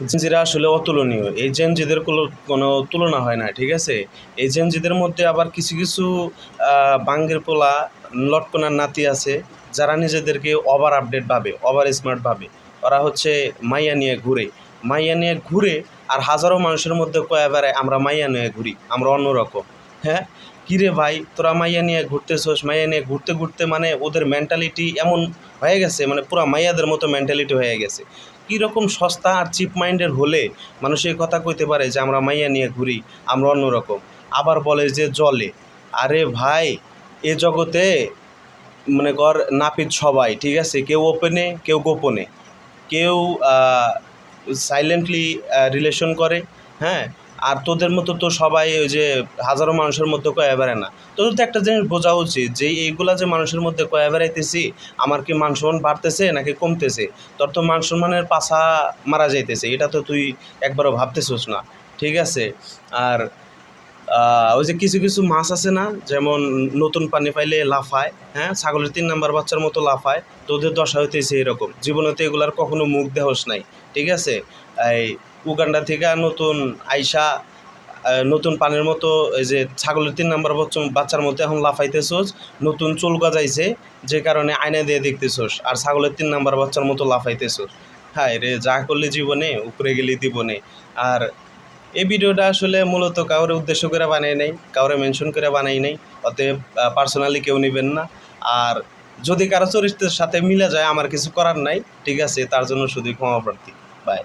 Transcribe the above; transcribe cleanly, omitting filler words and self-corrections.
জেনজিরা আসলে অতুলনীয়। এই জেনজিদের কোনো তুলনা হয় না, ঠিক আছে? এই জেনজিদের মধ্যে আবার কিছু কিছু বাঙ্গের পোলা, লটকনার নাতি আছে, যারা নিজেদেরকে ওভার আপডেট ভাবে, ওভার স্মার্ট ভাবে। ওরা হচ্ছে মাইয়া নিয়ে ঘুরে, মাইয়া নিয়ে ঘুরে, আর হাজারো মানুষের মধ্যে কয়ে বেড়ায় আমরা মাইয়া নিয়ে ঘুরি, আমরা অন্যরকম। হ্যাঁ, কিরে ভাই, তোরা মাইয়া নিয়ে ঘুরতেছোস, মাইয়া নিয়ে ঘুরতে ঘুরতে মানে ওদের মেন্টালিটি এমন হয়ে গেছে, মানে পুরা মাইয়াদের মতো মেন্টালিটি হয়ে গেছে। কীরকম সস্তা আর চিপ মাইন্ডের হলে মানুষ এই কথা কইতে পারে যে আমরা মাইয়া নিয়ে ঘুরি, আমরা অন্যরকম। আবার বলে যে জলে, আরে ভাই, এ জগতে মনে কর নাপিত সবাই, ঠিক আছে? কেউ ওপেনে, কেউ গোপনে, কেউ সাইলেন্টলি রিলেশন করে। হ্যাঁ, আর তোদের মতো তো সবাই ওই যে হাজারো মানুষের মধ্যে কয়ে বেড়ায় না। তোদের তো একটা জিনিস বোঝা উচিত যে এইগুলা যে মানুষের মধ্যে কয়ে বেড়াইতেছি, আমার কি মান সম্মান বাড়তেছে নাকি কমতেছে? তোর তো মান সম্মানের পাছা মারা যাইতেছে, এটা তো তুই একবারও ভাবতেছিস না, ঠিক আছে? আর ওই যে কিছু কিছু মাছ আছে না, যেমন নতুন পানি পাইলে লাফায়, হ্যাঁ, ছাগলের 3 নাম্বার বাচ্চার মতো লাফায়, তোদের দশা হইতেছে এরকম। জীবনে তো এগুলার কখনো মুখ দেহস নাই, ঠিক আছে? এই উগান্ডা থেকে নতুন আইসা নতুন পানির মতো এই যে ছাগলের 3 নাম্বার বাচ্চার মতো এখন লাফাইতেছোস। নতুন চুল গজাইছে, যে কারণে আয়না দিয়ে দেখতেছোস, আর ছাগলের 3 নাম্বার বাচ্চার মতো লাফাইতেছোস। হায় রে, যা করলে জীবনে, উপরে গেলি জীবনে। আর এই ভিডিওটা আসলে মূলত কাউরে উদ্দেশ্য করে বানাই নাই, কাউরে মেনশন করে বানাই নাই, অতএব পার্সোনালি কেউ নেবেন না। আর যদি কারো চরিত্রের সাথে মিলে যায়, আমার কিছু করার নাই, ঠিক আছে? তার জন্য শুধুই ক্ষমা প্রার্থী। বাই।